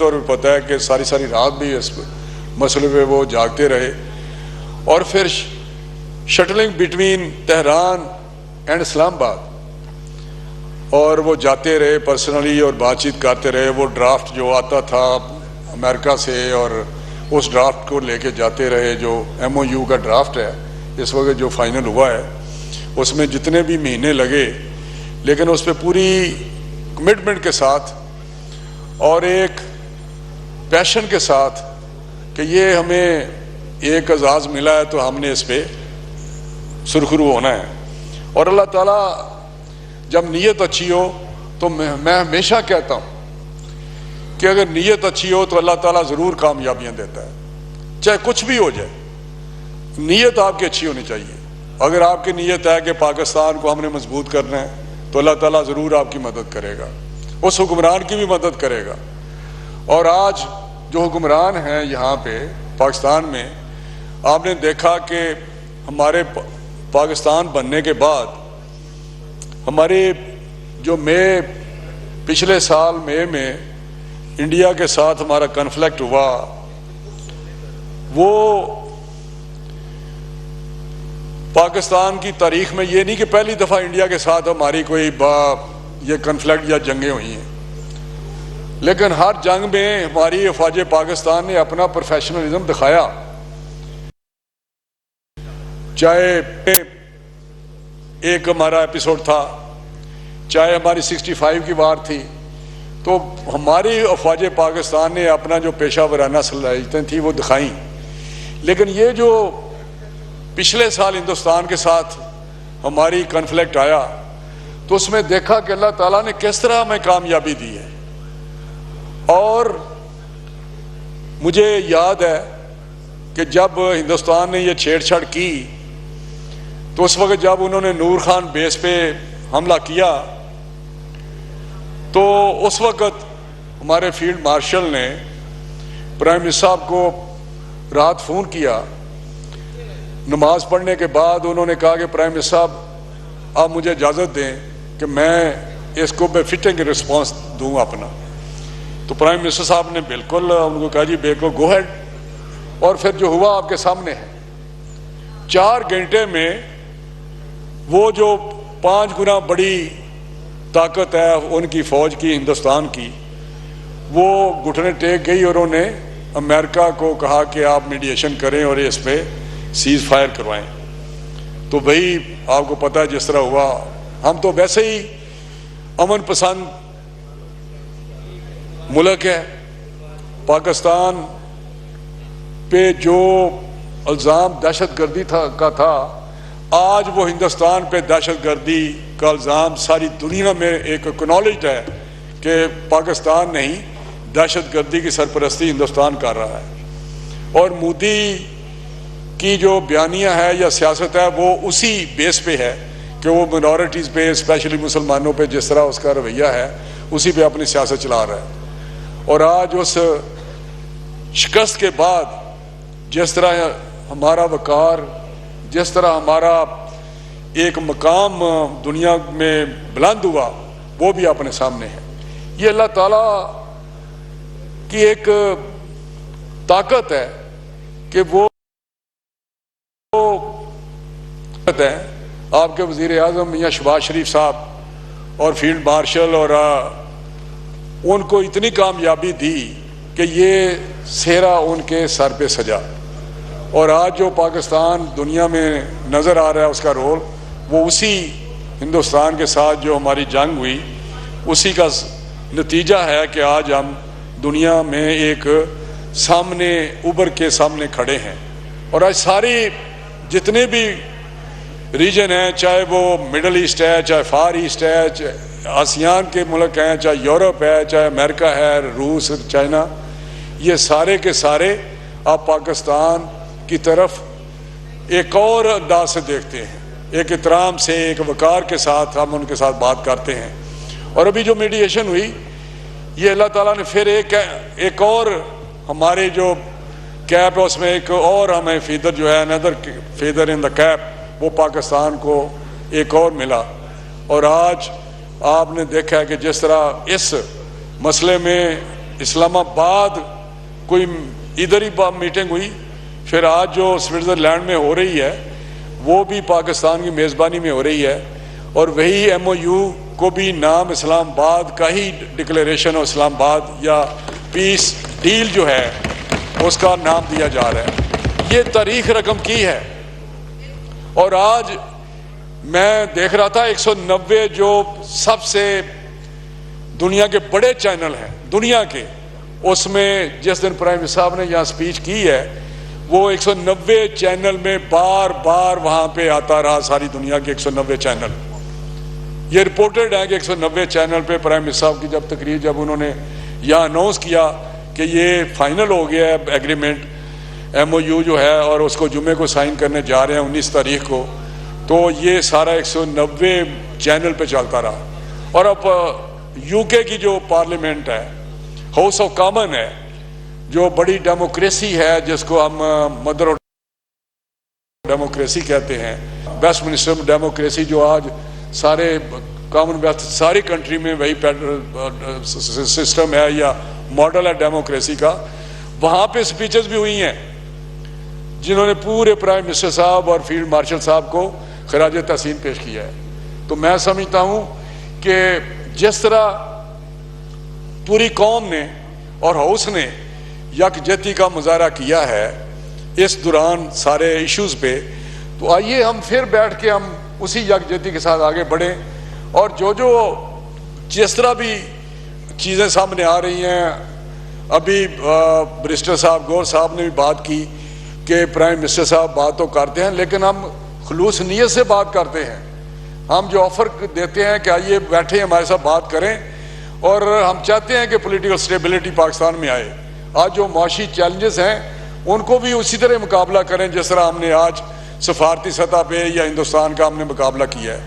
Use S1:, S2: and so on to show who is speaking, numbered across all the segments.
S1: طور پہ پتہ ہے کہ ساری رات بھی اس مسئلے پہ وہ جاگتے رہے، اور پھر شٹلنگ بٹوین تہران اینڈ اسلام آباد، اور وہ جاتے رہے پرسنلی اور بات چیت کرتے رہے۔ وہ ڈرافٹ جو آتا تھا امریکہ سے، اور اس ڈرافٹ کو لے کے جاتے رہے، جو ایم او یو کا ڈرافٹ ہے اس وقت جو فائنل ہوا ہے، اس میں جتنے بھی مہینے لگے، لیکن اس پہ پوری کمٹمنٹ کے ساتھ اور ایک پیشن کے ساتھ کہ یہ ہمیں ایک اعزاز ملا ہے تو ہم نے اس پہ سرخرو ہونا ہے۔ اور اللہ تعالیٰ جب نیت اچھی ہو تو میں ہمیشہ کہتا ہوں کہ اگر نیت اچھی ہو تو اللہ تعالیٰ ضرور کامیابیاں دیتا ہے، چاہے کچھ بھی ہو جائے۔ نیت آپ کی اچھی ہونی چاہیے۔ اگر آپ کی نیت ہے کہ پاکستان کو ہم نے مضبوط کرنا ہے تو اللہ تعالیٰ ضرور آپ کی مدد کرے گا، اس حکمران کی بھی مدد کرے گا۔ اور آج جو حکمران ہیں یہاں پہ پاکستان میں، آپ نے دیکھا کہ ہمارے پاکستان بننے کے بعد ہمارے جو پچھلے سال مئی میں انڈیا کے ساتھ ہمارا کنفلکٹ ہوا، وہ پاکستان کی تاریخ میں یہ نہیں کہ پہلی دفعہ انڈیا کے ساتھ ہماری کوئی یہ کنفلکٹ یا جنگیں ہوئی ہیں، لیکن ہر جنگ میں ہماری افواج پاکستان نے اپنا پروفیشنلزم دکھایا۔ چاہے ایک ہمارا ایپیسوڈ تھا، چاہے ہماری 65 کی وار تھی، تو ہماری افواج پاکستان نے اپنا جو پیشہ ورانہ صلاحیتیں تھیں وہ دکھائیں۔ لیکن یہ جو پچھلے سال ہندوستان کے ساتھ ہماری کنفلکٹ آیا تو اس میں دیکھا کہ اللہ تعالیٰ نے کس طرح ہمیں کامیابی دی ہے۔ اور مجھے یاد ہے کہ جب ہندوستان نے یہ چھیڑ چھاڑ کی تو اس وقت جب انہوں نے نور خان بیس پہ حملہ کیا تو اس وقت ہمارے فیلڈ مارشل نے پرائم منسٹر صاحب کو رات فون کیا، نماز پڑھنے کے بعد انہوں نے کہا کہ پرائم منسٹر صاحب آپ مجھے اجازت دیں کہ میں اس کو بے فٹنگ رسپانس دوں اپنا۔ تو پرائم منسٹر صاحب نے بالکل ان کو کہا جی بالکل گو ہیڈ، اور پھر جو ہوا آپ کے سامنے ہے۔ 4 گھنٹے میں وہ جو 5 گنا بڑی طاقت ہے ان کی فوج کی، ہندوستان کی، وہ گھٹنے ٹیک گئی اور انہوں نے امریکہ کو کہا کہ آپ میڈیشن کریں اور اس پہ سیز فائر کروائیں۔ تو بھائی آپ کو پتہ ہے جس طرح ہوا، ہم تو ویسے ہی امن پسند ملک ہے، پاکستان پہ جو الزام دہشت گردی کا تھا، آج وہ ہندوستان پہ دہشت گردی کا الزام ساری دنیا میں ایک اکنالجڈ ہے کہ پاکستان نہیں، دہشت گردی کی سرپرستی ہندوستان کر رہا ہے۔ اور مودی کی جو بیانیہ ہے یا سیاست ہے وہ اسی بیس پہ ہے کہ وہ منورٹیز پہ، اسپیشلی مسلمانوں پہ جس طرح اس کا رویہ ہے اسی پہ اپنی سیاست چلا رہا ہے۔ اور آج اس شکست کے بعد جس طرح ہمارا وقار، جس طرح ہمارا ایک مقام دنیا میں بلند ہوا، وہ بھی اپنے سامنے ہے۔ یہ اللہ تعالیٰ کی ایک طاقت ہے کہ وہ ہے آپ کے وزیر اعظم میاں شہباز شریف صاحب اور فیلڈ مارشل، اور ان کو اتنی کامیابی دی کہ یہ سہرا ان کے سر پہ سجا۔ اور آج جو پاکستان دنیا میں نظر آ رہا ہے اس کا رول، وہ اسی ہندوستان کے ساتھ جو ہماری جنگ ہوئی اسی کا نتیجہ ہے کہ آج ہم دنیا میں ایک سامنے ابھر کے سامنے کھڑے ہیں۔ اور آج ساری جتنے بھی ریجن ہیں، چاہے وہ مڈل ایسٹ ہے، چاہے فار ایسٹ ہے، چاہے آسیان کے ملک ہیں، چاہے یورپ ہے، چاہے امریکہ ہے، روس، چائنا، یہ سارے کے سارے آپ پاکستان کی طرف ایک اور انداز سے دیکھتے ہیں، ایک احترام سے، ایک وقار کے ساتھ ہم ان کے ساتھ بات کرتے ہیں۔ اور ابھی جو میڈیشن ہوئی، یہ اللہ تعالیٰ نے پھر ایک اور ہمارے جو کیپ ہے اس میں ایک اور ہمیں فیدر جو ہے، اندر فیدر ان دا کیپ، وہ پاکستان کو ایک اور ملا۔ اور آج آپ نے دیکھا ہے کہ جس طرح اس مسئلے میں اسلام آباد کوئی ادھر ہی میٹنگ ہوئی، پھر آج جو سوئٹزرلینڈ میں ہو رہی ہے وہ بھی پاکستان کی میزبانی میں ہو رہی ہے، اور وہی ایم او یو کو بھی نام اسلام آباد کا ہی ڈکلیریشن اور اسلام آباد یا پیس ڈیل جو ہے اس کا نام دیا جا رہا ہے۔ یہ تاریخ رقم کی ہے۔ اور آج میں دیکھ رہا تھا 190 جو سب سے دنیا کے بڑے چینل ہیں دنیا کے، اس میں جس دن پرائم منسٹر صاحب نے یہاں سپیچ کی ہے وہ 190 چینل میں بار بار وہاں پہ آتا رہا، ساری دنیا کے 190 چینل۔ یہ رپورٹڈ ہے کہ 190 چینل پہ پرائم منسٹر صاحب کی جب تقریر جب انہوں نے یہاں اناؤنس کیا کہ یہ فائنل ہو گیا ہے ایگریمنٹ ایم او یو جو ہے، اور اس کو جمعے کو سائن کرنے جا رہے ہیں 19 تاریخ کو، تو یہ سارا 190 چینل پہ چلتا رہا۔ اور اب یو کے کی جو پارلیمنٹ ہے، ہاؤس آف کامن ہے، جو بڑی ڈیموکریسی ہے، جس کو ہم مدر آف ڈیموکریسی کہتے ہیں، ویسٹ منسٹر ڈیموکریسی، جو آج سارے کامن ویلتھ ساری کنٹری میں وہی سسٹم ہے یا ماڈل ہے ڈیموکریسی کا، وہاں پہ سپیچز بھی ہوئی ہیں جنہوں نے پورے پرائم منسٹر صاحب اور فیلڈ مارشل صاحب کو خراج تحسین پیش کیا ہے۔ تو میں سمجھتا ہوں کہ جس طرح پوری قوم نے اور ہاؤس نے یکجہتی کا مظاہرہ کیا ہے اس دوران سارے ایشوز پہ، تو آئیے ہم پھر بیٹھ کے ہم اسی یکجہتی کے ساتھ آگے بڑھیں، اور جو جس طرح بھی چیزیں سامنے آ رہی ہیں، ابھی برسٹر صاحب گور صاحب نے بھی بات کی کہ پرائم منسٹر صاحب بات تو کرتے ہیں لیکن ہم خلوص نیت سے بات کرتے ہیں، ہم جو آفر دیتے ہیں کہ آئیے بیٹھیں ہمارے ساتھ بات کریں، اور ہم چاہتے ہیں کہ پولیٹیکل سٹیبلٹی پاکستان میں آئے۔ آج جو معاشی چیلنجز ہیں ان کو بھی اسی طرح مقابلہ کریں جس طرح ہم نے آج سفارتی سطح پہ یا ہندوستان کا ہم نے مقابلہ کیا ہے۔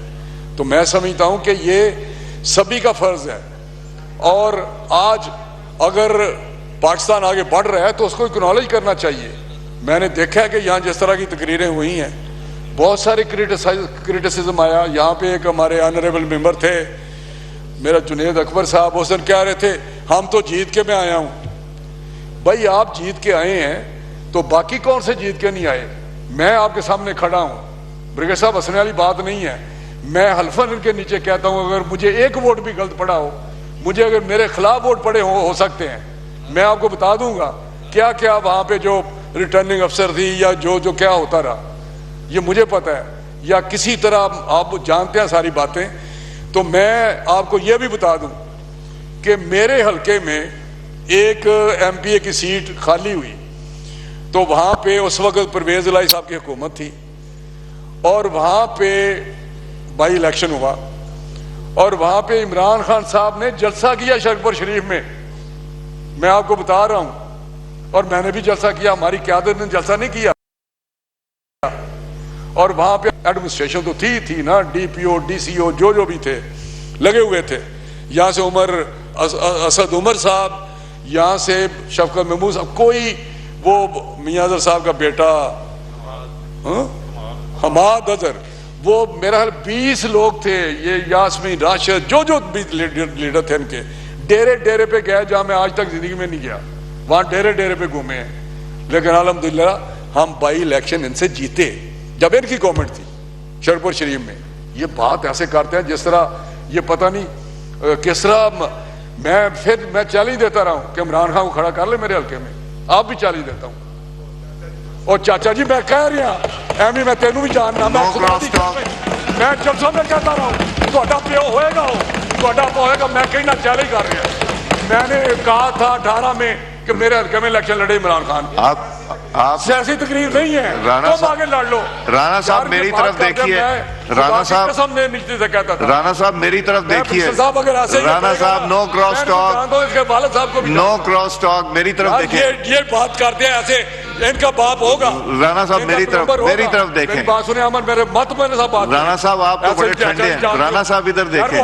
S1: تو میں سمجھتا ہوں کہ یہ سبھی کا فرض ہے، اور آج اگر پاکستان آگے بڑھ رہا ہے تو اس کو اکنالج کرنا چاہیے۔ میں نے دیکھا ہے کہ یہاں جس طرح کی تقریریں ہوئی ہیں، بہت سارے کرٹیسزم آیا۔ یہاں پہ ایک ہمارے آنریبل ممبر تھے میرا جنید اکبر صاحب، اس دن کہہ رہے تھے ہم تو جیت کے میں آیا ہوں۔ بھائی آپ جیت کے آئے ہیں تو باقی کون سے جیت کے نہیں آئے؟ میں آپ کے سامنے کھڑا ہوں، بریگیڈ صاحب ہنسنے والی بات نہیں ہے، میں حلفاً ان کے نیچے کہتا ہوں اگر مجھے ایک ووٹ بھی غلط پڑا ہو، مجھے اگر میرے خلاف ووٹ پڑے ہو سکتے ہیں، میں آپ کو بتا دوں گا کیا کیا وہاں پہ جو ریٹرننگ افسر تھی یا جو کیا ہوتا رہا، یہ مجھے پتہ ہے، یا کسی طرح آپ جانتے ہیں ساری باتیں۔ تو میں آپ کو یہ بھی بتا دوں کہ میرے حلقے میں ایک ایم پی اے کی سیٹ خالی ہوئی، تو وہاں پہ اس وقت پرویز الہی صاحب کی حکومت تھی، اور وہاں پہ بائی الیکشن ہوا، اور وہاں پہ عمران خان صاحب نے جلسہ کیا شرک شریف میں آپ کو بتا رہا ہوں، اور میں نے بھی جلسہ کیا، ہماری قیادت نے جلسہ نہیں کیا، اور وہاں پہ ایڈمنسٹریشن تو تھی نا، D P O D C او جو بھی تھے لگے ہوئے تھے، یہاں سے اسد عمر صاحب، یہاں سے شفقت محمود صاحب، کوئی وہ میاں اظہر صاحب کا بیٹا حماد اظہر، وہ میرا خیال 20 لوگ تھے، یہ یاسمین راشد جو بھی لیڈر تھے ان کے، ڈیرے پہ گئے جہاں میں آج تک زندگی میں نہیں گیا، وہاں ڈیرے پہ گھومے ہیں، لیکن الحمدللہ ہم بائی الیکشن ان سے جیتے جب ان کی گورنمنٹ تھی شرپور شریف میں۔ یہ بات ایسے کرتے ہیں جس طرح یہ پتہ نہیں کس طرح۔ میں چیلنج دیتا رہا ہوں کہ عمران خان کو کھڑا کر لے میرے حلقے میں، آپ بھی چیلنج دیتا ہوں، اور چاچا جی میں کہہ رہا ایمی میں تینوں بھی جاننا، میں جلسوں میں کہتا رہا ہوں تہاڈا پیو ہوئے گا، میں کہیں نہ چیلنج کر رہا۔ میں نے کہا تھا 18 میں کہ میرے حلقے میں الیکشن لڑے عمران خان، آپ سیاسی تقریر نہیں ہے، تم آگے لڑ لو۔
S2: رانا صاحب میری طرف دیکھیے، رانا صاحب میری طرف دیکھیے، رانا صاحب نو کراس ٹاک، نو کراس ٹاک، میری طرف دیکھیے۔
S1: یہ بات کرتے ہیں ایسے ان کا باپ ہوگا۔
S2: رانا صاحب میری طرف دیکھیں،
S1: بات سنیں عمر، میرے مت میں نے بات۔
S2: رانا صاحب آپ تو بڑے ٹھنڈے ہیں، رانا صاحب ادھر دیکھیں،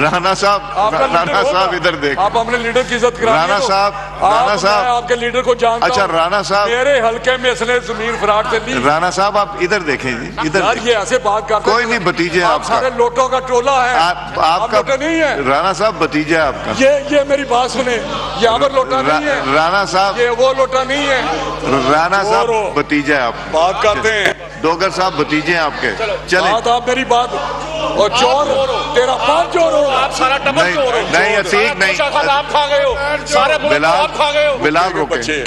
S2: رانا صاحب ادھر دیکھیں،
S1: آپ اپنے لیڈر کی عزت کرائیں،
S2: رانا صاحب رانا صاحب
S1: آپ کے لیڈر کو جانتا ہوں.
S2: اچھا رانا صاحب,
S1: میرے حلقے میں اس نے زمین فراغ سے لی.
S2: رانا صاحب آپ ادھر دیکھیں جی, ادھر
S1: یہ ایسے بات کرتے
S2: کوئی نہیں, بھتیجے آپ کا,
S1: سارے لوٹوں کا ٹولہ ہے,
S2: آپ کا
S1: نہیں ہے.
S2: رانا صاحب بھتیجا ہے آپ کا.
S1: یہ میری بات سنیں, یہ امر لوٹا نہیں ہے.
S2: رانا صاحب,
S1: یہ وہ لوٹا نہیں ہے.
S2: رانا صاحب بھتیجا ہے آپ کا.
S1: بات کرتے ہیں
S2: ڈوگر صاحب بھتیجے ہیں آپ کے. چلیں
S1: آپ میری بات, اور چور تیرا پانچ چور ہو, آپ سارا ٹبر چور ہو.
S2: نہیں عتیق نہیں,
S1: آپ کھا گئے ہو سارے, آپ کھا گئے ہو.
S2: بلال روکیں,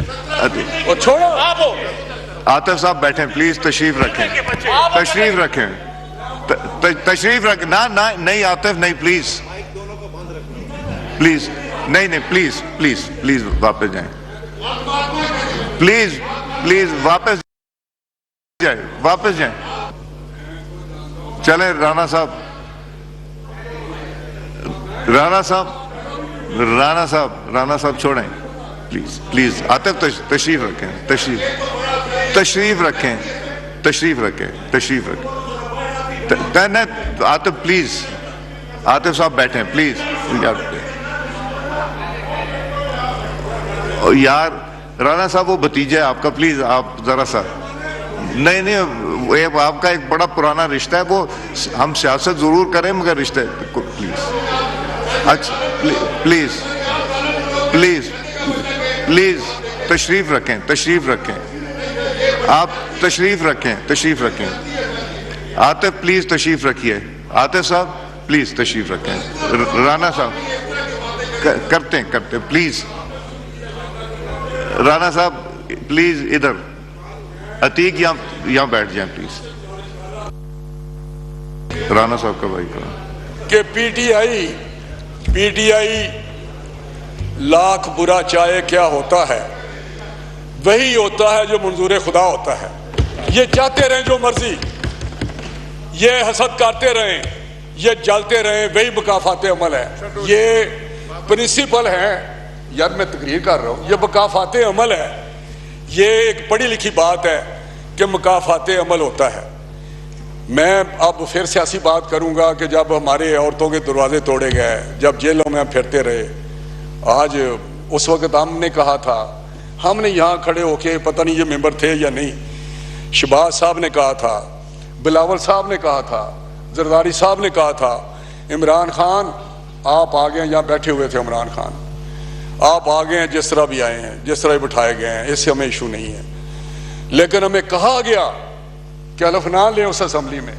S1: اور چھوڑو آپ.
S2: عاطف صاحب بیٹھیں پلیز, تشریف رکھیں, تشریف رکھیں, تشریف رکھیں. نہیں عاطف نہیں, پلیز پلیز, نہیں پلیز پلیز پلیز واپس جائیں, پلیز پلیز واپس جائیں, واپس جائیں. چلیں رانا صاحب, رانا صاحب, رانا صاحب, رانا صاحب چھوڑیں پلیز پلیز. عاطف تشریف رکھیں, تشریف رکھیں, تشریف رکھیں, تشریف رکھیں. عاطف پلیز, عاطف صاحب بیٹھیں پلیز. یار رانا صاحب وہ بھتیجا ہے آپ کا, پلیز آپ ذرا سا. نہیں آپ کا ایک بڑا پرانا رشتہ ہے, وہ ہم سیاست ضرور کریں مگر رشتہ پلیز. اچھا پلیز پلیز پلیز تشریف رکھیں, تشریف رکھیں, آپ تشریف رکھیں, تشریف رکھیں. عاطف پلیز تشریف رکھیے, عاطف صاحب پلیز تشریف رکھیں. رانا صاحب کرتے پلیز. رانا صاحب پلیز ادھر, عتیق یہاں بیٹھ جائیں پلیز. رانا صاحب کا بھائی کرو
S1: کہ پی ٹی آئی لاکھ برا چاہے کیا ہوتا ہے, وہی ہوتا ہے جو منظور خدا ہوتا ہے. یہ چاہتے رہیں جو مرضی, یہ حسد کرتے رہیں, یہ جلتے رہیں, وہی مکافات عمل ہے. یہ پرنسپل ہے یار, میں تقریر کر رہا ہوں, یہ مکافات عمل ہے. یہ ایک پڑھی لکھی بات ہے کہ مکافات عمل ہوتا ہے. میں اب پھر سیاسی بات کروں گا کہ جب ہمارے عورتوں کے دروازے توڑے گئے, جب جیلوں میں ہم پھرتے رہے, آج اس وقت ہم نے کہا تھا, ہم نے یہاں کھڑے ہو کے, پتہ نہیں یہ ممبر تھے یا نہیں, شہباز صاحب نے کہا تھا, بلاول صاحب نے کہا تھا, زرداری صاحب نے کہا تھا, عمران خان آپ آ گئے, یہاں بیٹھے ہوئے تھے عمران خان, آپ آ گئے ہیں, جس طرح بھی آئے ہیں, جس طرح بٹھائے گئے ہیں, اس سے ہمیں ایشو نہیں ہے. لیکن ہمیں کہا گیا کہ حلف نہ لیں اس اسمبلی میں.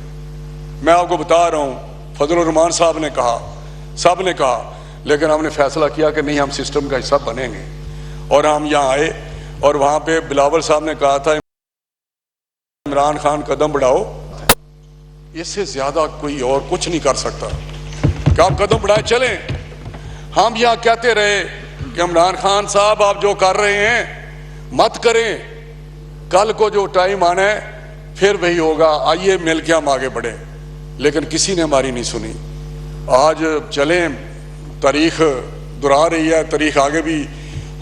S1: میں آپ کو بتا رہا ہوں, فضل الرحمان صاحب نے کہا, سب نے کہا, لیکن ہم نے فیصلہ کیا کہ نہیں, ہم سسٹم کا حصہ بنیں گے. اور ہم یہاں آئے, اور وہاں پہ بلاول صاحب نے کہا تھا عمران خان قدم بڑھاؤ, اس سے زیادہ کوئی اور کچھ نہیں کر سکتا کہ آپ قدم بڑھائے چلیں. ہم یہاں کہتے رہے کہ عمران خان صاحب آپ جو کر رہے ہیں مت کریں, کل کو جو ٹائم آنا ہے پھر وہی ہوگا, آئیے مل کے ہم آگے بڑھیں. لیکن کسی نے ہماری نہیں سنی. آج چلیں, تاریخ دہرا رہی ہے, تاریخ آگے بھی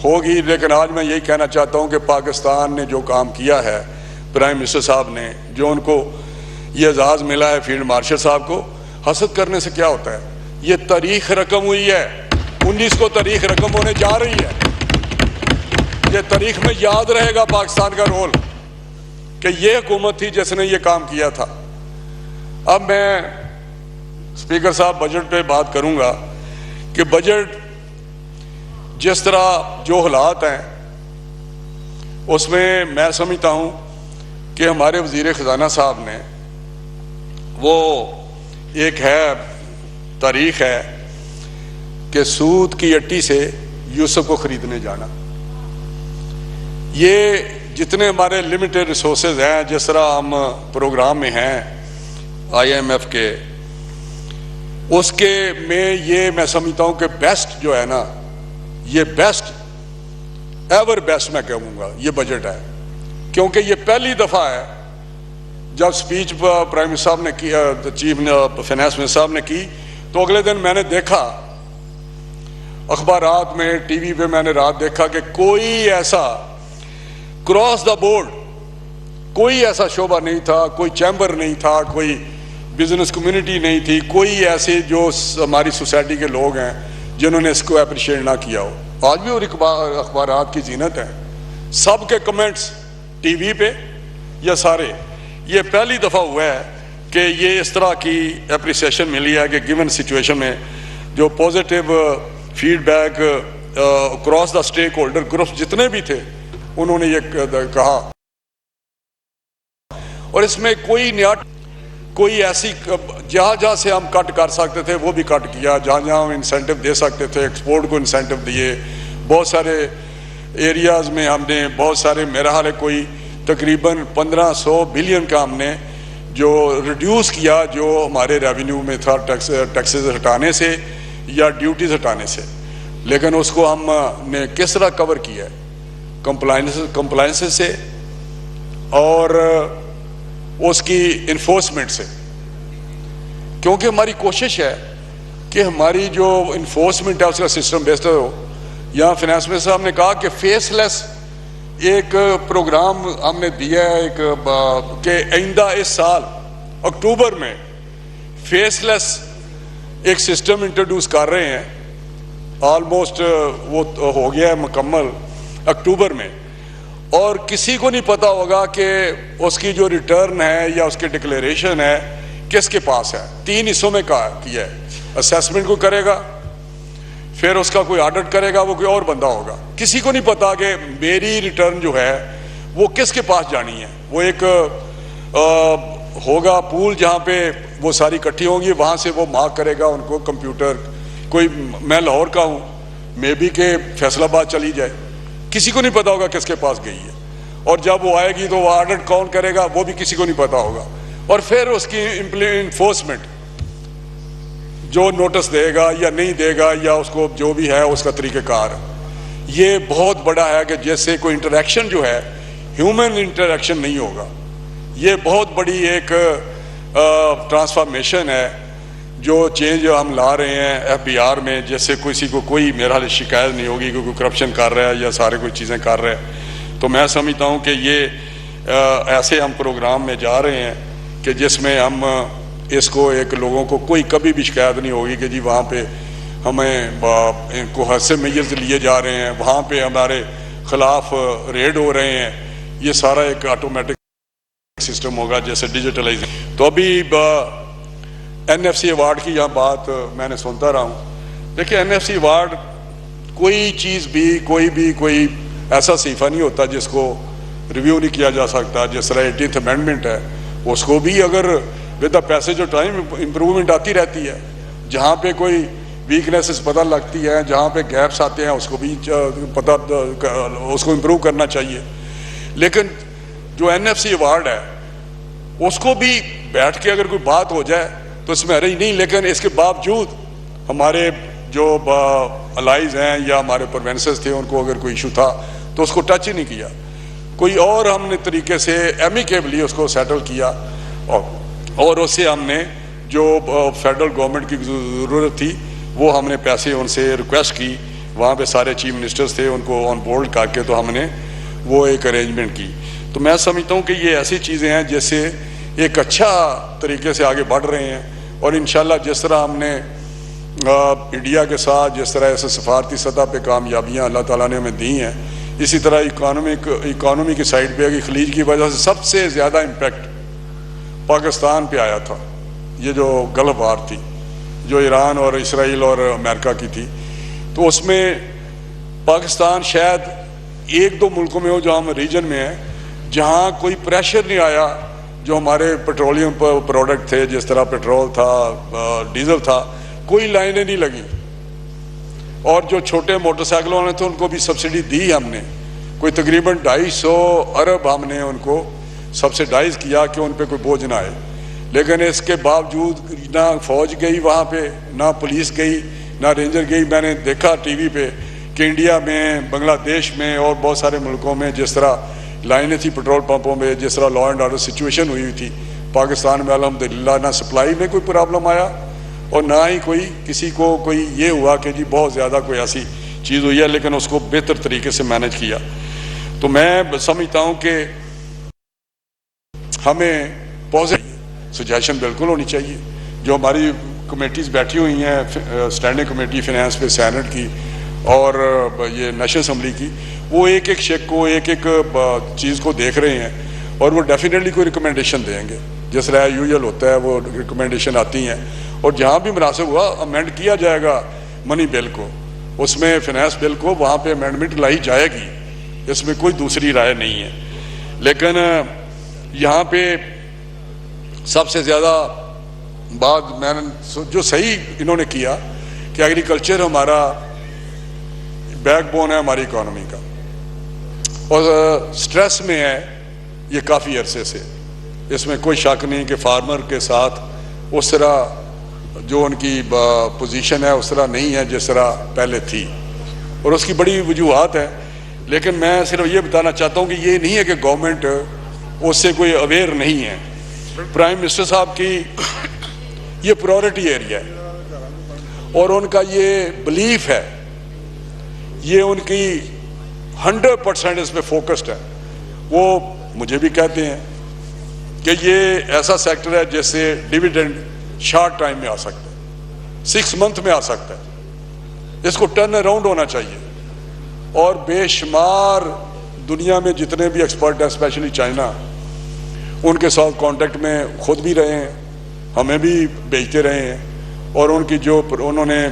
S1: ہوگی, لیکن آج میں یہی کہنا چاہتا ہوں کہ پاکستان نے جو کام کیا ہے, پرائم منسٹر صاحب نے جو ان کو یہ اعزاز ملا ہے فیلڈ مارشل صاحب کو, حسد کرنے سے کیا ہوتا ہے. یہ تاریخ رقم ہوئی ہے, 19 کو تاریخ رقم ہونے جا رہی ہے. یہ تاریخ میں یاد رہے گا پاکستان کا رول کہ یہ حکومت تھی جس نے یہ کام کیا تھا. اب میں اسپیکر صاحب بجٹ پہ بات کروں گا کہ بجٹ جس طرح جو حالات ہیں اس میں سمجھتا ہوں کہ ہمارے وزیر خزانہ صاحب نے وہ ایک ہے تاریخ ہے کہ سود کی اٹی سے یوسف کو خریدنے جانا. یہ جتنے ہمارے لمیٹڈ ریسورسز ہیں, جس طرح ہم پروگرام میں ہیں IMF کے, اس کے میں یہ میں سمجھتا ہوں کہ بیسٹ جو ہے نا, یہ بیسٹ ایور بیسٹ میں کہوں گا یہ بجٹ ہے. کیونکہ یہ پہلی دفعہ ہے جب سپیچ پرائم منسٹر صاحب نے کیا, چیف فائنانس منسٹر صاحب نے کی, تو اگلے دن میں نے دیکھا اخبارات میں, ٹی وی پہ میں نے رات دیکھا کہ کوئی ایسا کراس دا بورڈ کوئی ایسا شعبہ نہیں تھا, کوئی چیمبر نہیں تھا, کوئی بزنس کمیونٹی نہیں تھی, کوئی ایسے جو ہماری سوسائٹی کے لوگ ہیں جنہوں نے اس کو اپریشیٹ نہ کیا ہو. آج بھی اور اخبارات کی زینت ہیں. سب کے کمنٹس ٹی وی پہ یا سارے. یہ پہلی دفعہ ہوا ہے کہ یہ اس طرح کی اپریسیشن ملی ہے کہ گیون سچویشن میں جو positive feedback across the stakeholder groups جتنے بھی تھے انہوں نے یہ کہا. اور اس میں کوئی ایسی جہاں جہاں سے ہم کٹ کر سکتے تھے وہ بھی کٹ کیا, جہاں جہاں ہم انسینٹو دے سکتے تھے ایکسپورٹ کو انسینٹو دیے. بہت سارے ایریاز میں ہم نے بہت سارے, میرا حال ہے کوئی تقریباً 1500 بلین کا ہم نے جو ریڈیوس کیا جو ہمارے ریونیو میں تھا ٹیکسز ہٹانے سے یا ڈیوٹیز ہٹانے سے. لیکن اس کو ہم نے کس طرح کور کیا ہے, کمپلائنس سے اور اس کی انفورسمنٹ سے. کیونکہ ہماری کوشش ہے کہ ہماری جو انفورسمنٹ ہے اس کا سسٹم بیسڈ ہو. یہاں فائنانس منسٹر صاحب نے کہا کہ فیس لیس ایک پروگرام ہم نے دیا ہے ایک کہ آئندہ اس سال اکتوبر میں فیس لیس ایک سسٹم انٹروڈیوس کر رہے ہیں. آلموسٹ وہ ہو گیا ہے مکمل اکتوبر میں, اور کسی کو نہیں پتا ہوگا کہ اس کی جو ریٹرن ہے یا اس کی ڈکلیریشن ہے کس کے پاس ہے. 3 حصوں میں کیا ہے. اسیسمنٹ کو کرے گا, پھر اس کا کوئی آڈٹ کرے گا, وہ کوئی اور بندہ ہوگا. کسی کو نہیں پتا کہ میری ریٹرن جو ہے وہ کس کے پاس جانی ہے. وہ ایک ہوگا پول جہاں پہ وہ ساری اکٹھی ہوں گی, وہاں سے وہ مارک کرے گا ان کو کمپیوٹر. کوئی میں لاہور کا ہوں, مے بی کہ فیصل آباد چلی جائے, کسی کو نہیں پتا ہوگا کس کے پاس گئی ہے. اور جب وہ آئے گی تو وہ آڈٹ کون کرے گا وہ بھی کسی کو نہیں پتا ہوگا. اور پھر اس کی انفورسمنٹ جو نوٹس دے گا یا نہیں دے گا یا اس کو جو بھی ہے اس کا طریقہ کار, یہ بہت بڑا ہے کہ جیسے کوئی انٹریکشن جو ہے ہیومن انٹریکشن نہیں ہوگا. یہ بہت بڑی ایک ٹرانسفارمیشن ہے جو چینج ہم لا رہے ہیں ایف بی آر میں. جیسے کسی کو کوئی میرا شکایت نہیں ہوگی کہ کوئی کرپشن کر رہا ہے یا سارے کوئی چیزیں کر رہے ہیں. تو میں سمجھتا ہوں کہ یہ ایسے ہم پروگرام میں جا رہے ہیں کہ جس میں ہم اس کو ایک لوگوں کو کوئی کبھی بھی شکایت نہیں ہوگی کہ جی وہاں پہ ہمیں ان کو حد سے میئرز لیے جا رہے ہیں, وہاں پہ ہمارے خلاف ریڈ ہو رہے ہیں. یہ سارا ایک آٹومیٹک سسٹم ہوگا جیسے ڈیجیٹلائزیشن. تو ابھی این ایف سی ایوارڈ کی یہاں بات میں نے سنتا رہا ہوں. دیکھیں این ایف سی ایوارڈ کوئی چیز بھی کوئی ایسا صحیفہ نہیں ہوتا جس کو ریویو نہیں کیا جا سکتا. جس طرح 18th امینڈمنٹ ہے اس کو بھی اگر with the passage of time improvement آتی رہتی ہے. جہاں پہ کوئی ویکنیسز پتہ لگتی ہے, جہاں پہ گیپس آتے ہیں اس کو بھی پتہ اس کو امپروو کرنا چاہیے. لیکن جو این ایف سی ایوارڈ ہے اس کو بھی بیٹھ کے اگر کوئی بات ہو جائے تو اس میں نہیں. لیکن اس کے باوجود ہمارے جو الائز ہیں یا ہمارے پروینسز تھے ان کو اگر کوئی ایشو تھا تو اس کو ٹچ ہی نہیں کیا. کوئی اور ہم نے طریقے سے ایمیکیبلی اس کو سیٹل کیا, اور اس سے ہم نے جو فیڈرل گورنمنٹ کی ضرورت تھی وہ ہم نے پیسے ان سے ریکویسٹ کی. وہاں پہ سارے چیف منسٹرز تھے, ان کو آن بورڈ کر کے تو ہم نے وہ ایک ارینجمنٹ کی. تو میں سمجھتا ہوں کہ یہ ایسی چیزیں ہیں جس سے ایک اچھا طریقے سے آگے بڑھ رہے ہیں. اور انشاءاللہ جس طرح ہم نے انڈیا کے ساتھ جس طرح ایسے سفارتی سطح پہ کامیابیاں اللہ تعالیٰ نے ہمیں دی ہیں, اسی طرح اکانومی کی سائڈ پہ خلیج کی وجہ سے سب سے زیادہ امپیکٹ پاکستان پہ آیا تھا. یہ جو گلف وار تھی جو ایران اور اسرائیل اور امریکہ کی تھی, تو اس میں پاکستان شاید 1-2 ملکوں میں ہو جو ہم ریجن میں ہیں جہاں کوئی پریشر نہیں آیا. جو ہمارے پیٹرولیم پروڈکٹ تھے جس طرح پیٹرول تھا ڈیزل تھا, کوئی لائنیں نہیں لگی. اور جو چھوٹے موٹر سائیکل والے تھے ان کو بھی سبسڈی دی ہم نے. کوئی تقریباً 250 ارب ہم نے ان کو سبسڈائز کیا کہ ان پہ کوئی بوجھ نہ آئے. لیکن اس کے باوجود نہ فوج گئی وہاں پہ, نہ پولیس گئی, نہ رینجر گئی. میں نے دیکھا ٹی وی پہ کہ انڈیا میں, بنگلہ دیش میں اور بہت سارے ملکوں میں جس طرح لائنیں تھی پیٹرول پمپوں میں, جس طرح لا اینڈ آرڈر سچویشن ہوئی تھی. پاکستان میں الحمدللہ نہ سپلائی میں کوئی پرابلم آیا اور نہ ہی کوئی کسی کو کوئی یہ ہوا کہ جی بہت زیادہ کوئی ایسی چیز ہوئی ہے, لیکن اس کو بہتر طریقے سے مینج کیا. تو میں سمجھتا ہوں کہ ہمیں پازیٹیو سجیشن بالکل ہونی چاہیے. جو ہماری کمیٹیز بیٹھی ہوئی ہیں, اسٹینڈنگ کمیٹی فائنانس پہ سینٹ کی اور یہ نیشنل اسمبلی کی، وہ ایک ایک شیک کو، ایک ایک چیز کو دیکھ رہے ہیں اور وہ ڈیفینیٹلی کوئی ریکمنڈیشن دیں گے، جس طرح یوزول ہوتا ہے وہ ریکمنڈیشن آتی ہیں، اور جہاں بھی مناسب ہوا امینڈ کیا جائے گا منی بل کو، اس میں فنانس بل کو، وہاں پہ امینڈمنٹ لائی جائے گی، اس میں کوئی دوسری رائے نہیں ہے۔ لیکن یہاں پہ سب سے زیادہ بات میں نے جو صحیح انہوں نے کیا کہ ایگریکلچر ہمارا بیک بون ہے ہماری اکانومی کا، اور سٹریس میں ہے یہ کافی عرصے سے، اس میں کوئی شک نہیں کہ فارمر کے ساتھ اس طرح جو ان کی پوزیشن ہے اس طرح نہیں ہے جس طرح پہلے تھی، اور اس کی بڑی وجوہات ہیں، لیکن میں صرف یہ بتانا چاہتا ہوں کہ یہ نہیں ہے کہ گورنمنٹ اس سے کوئی اویئر نہیں ہے۔ پرائم منسٹر صاحب کی یہ پرائورٹی ایریا ہے، اور ان کا یہ بلیف ہے، یہ ان کی 100% اس پہ فوکسڈ ہے۔ وہ مجھے بھی کہتے ہیں کہ یہ ایسا سیکٹر ہے جس سے ڈیویڈنڈ شارٹ ٹائم میں آ سکتا ہے، 6 منتھ میں آ سکتا ہے، اس کو ٹرن اراؤنڈ ہونا چاہیے۔ اور بے شمار دنیا میں جتنے بھی ایکسپرٹ ہیں، اسپیشلی چائنا، ان کے ساتھ کانٹیکٹ میں خود بھی رہے ہیں، ہمیں بھی بھیجتے رہے ہیں، اور ان کی جو انہوں نے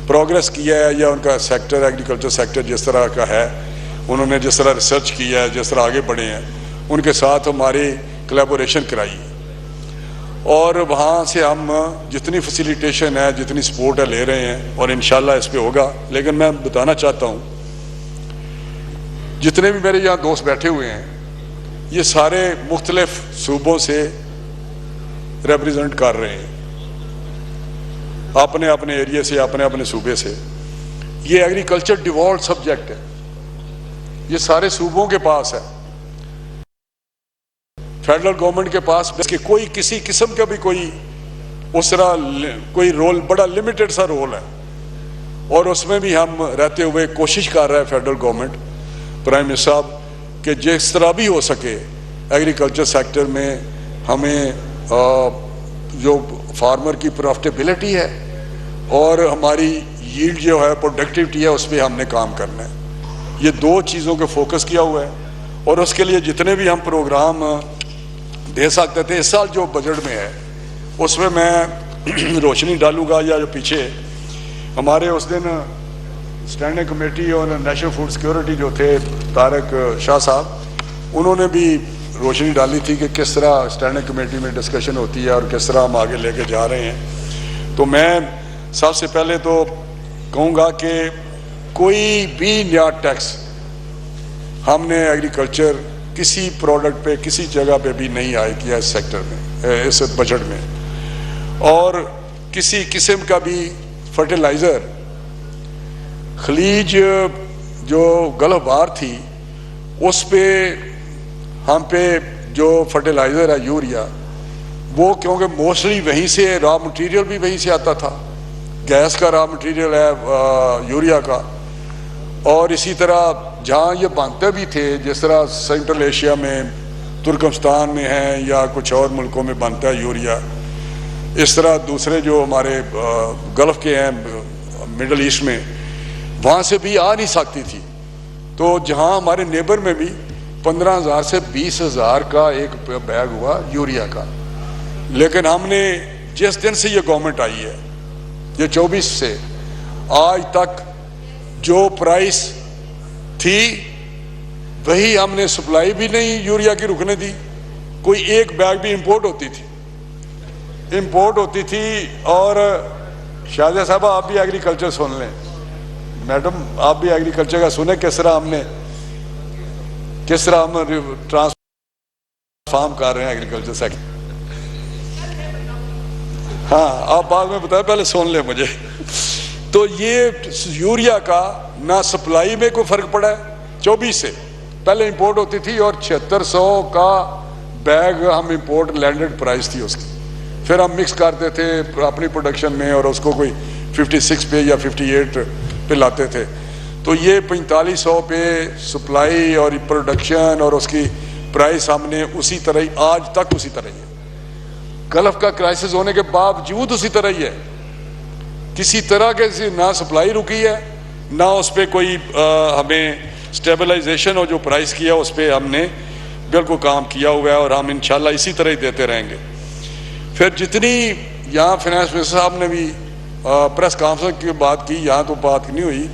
S1: پروگریس کیا ہے یا ان کا سیکٹر ایگریکلچر سیکٹر جس طرح کا ہے، انہوں نے جس طرح ریسرچ کیا ہے، جس طرح آگے بڑھے ہیں، ان کے ساتھ ہماری کلیبوریشن کرائی، اور وہاں سے ہم جتنی فیسیلیٹیشن ہے، جتنی سپورٹ ہے لے رہے ہیں، اور انشاءاللہ اس پہ ہوگا۔ لیکن میں بتانا چاہتا ہوں جتنے بھی میرے یہاں دوست بیٹھے ہوئے ہیں، یہ سارے مختلف صوبوں سے ریپریزنٹ کر رہے ہیں، اپنے اپنے ایریے سے، اپنے اپنے صوبے سے۔ یہ ایگریکلچر ڈیوالوڈ سبجیکٹ ہے، یہ سارے صوبوں کے پاس ہے، فیڈرل گورنمنٹ کے پاس اس کے کوئی کسی قسم کا بھی کوئی اس طرح کوئی رول، بڑا لمیٹڈ سا رول ہے، اور اس میں بھی ہم رہتے ہوئے کوشش کر رہے ہیں فیڈرل گورنمنٹ، پرائم منسٹر صاحب، کہ جس طرح بھی ہو سکے ایگریکلچر سیکٹر میں ہمیں جو فارمر کی پروفٹیبلٹی ہے اور ہماری ییلڈ جو ہے، پروڈکٹیوٹی ہے، اس پہ ہم نے کام کرنا ہے۔ یہ 2 چیزوں کو فوکس کیا ہوا ہے، اور اس کے لیے جتنے بھی ہم پروگرام دے سکتے تھے، اس سال جو بجٹ میں ہے اس میں روشنی ڈالوں گا، یا جو پیچھے ہمارے اس دن اسٹینڈنگ کمیٹی اور نیشنل فوڈ سیکورٹی جو تھے طارق شاہ صاحب، انہوں نے بھی روشنی ڈالی تھی کہ کس طرح اسٹینڈنگ کمیٹی میں ڈسکشن ہوتی ہے اور کس طرح ہم آگے لے کے جا رہے ہیں۔ تو میں سب سے پہلے تو کہوں گا کہ کوئی بھی نیا ٹیکس ہم نے ایگریکلچر کسی پروڈکٹ پہ، کسی جگہ پہ بھی نہیں عائد کیا اس سیکٹر میں، اس بجٹ میں، اور کسی قسم کا بھی فرٹیلائزر، خلیج جو گلف بار تھی اس پہ ہم پہ جو فرٹیلائزر ہے یوریا، وہ کیونکہ موسٹلی وہیں سے را مٹیریل بھی وہیں سے آتا تھا، گیس کا را مٹیریل ہے یوریا کا، اور اسی طرح جہاں یہ بنتے بھی تھے، جس طرح سینٹرل ایشیا میں، ترکمستان میں ہے یا کچھ اور ملکوں میں بنتا ہے یوریا، اس طرح دوسرے جو ہمارے گلف کے ہیں، مڈل ایسٹ میں، وہاں سے بھی آ نہیں سکتی تھی۔ تو جہاں ہمارے نیبر میں بھی 15,000 سے 20,000 کا ایک بیگ ہوا یوریا کا، لیکن ہم نے جس دن سے یہ گورنمنٹ آئی ہے، یہ 24 سے آج تک جو پرائس تھی وہی ہم نے سپلائی بھی نہیں یوریا کی رکنے دی، کوئی ایک بیگ بھی امپورٹ ہوتی تھی۔ اور شاہجہاں صاحبہ آپ بھی ایگریکلچر سن لیں، میڈم آپ بھی ایگریکلچر کا سنیں، کس طرح ہم ٹرانسفارم کر رہے ہیں ایگریکلچر سیکٹر۔ ہاں آپ بعد میں بتائیں، پہلے سن لیں مجھے۔ تو یہ یوریا کا نہ سپلائی میں کوئی فرق پڑا ہے، 24 سے پہلے امپورٹ ہوتی تھی، اور 7600 کا بیگ ہم امپورٹ لینڈڈ پرائس تھی اس کی، پھر ہم مکس کرتے تھے اپنی پروڈکشن میں اور اس کو کوئی 56 پہ یا 58 پہ لاتے تھے۔ تو یہ 4500 پہ سپلائی اور پروڈکشن اور اس کی پرائس ہم نے اسی طرح ہی آج تک اسی طرح ہی ہے، گلف کا کرائسس ہونے کے باوجود اسی طرح ہی ہے، کسی طرح کے نہ سپلائی رکی ہے نہ اس پہ کوئی ہمیں اسٹیبلائزیشن اور جو پرائز کیا اس پہ ہم نے بالکل کام کیا ہوا ہے، اور ہم انشاءاللہ اسی طرح ہی دیتے رہیں گے۔ پھر جتنی یہاں فائنانس منسٹر صاحب نے بھی پریس کانفرنس کی بات کی، یہاں تو بات نہیں ہوئی،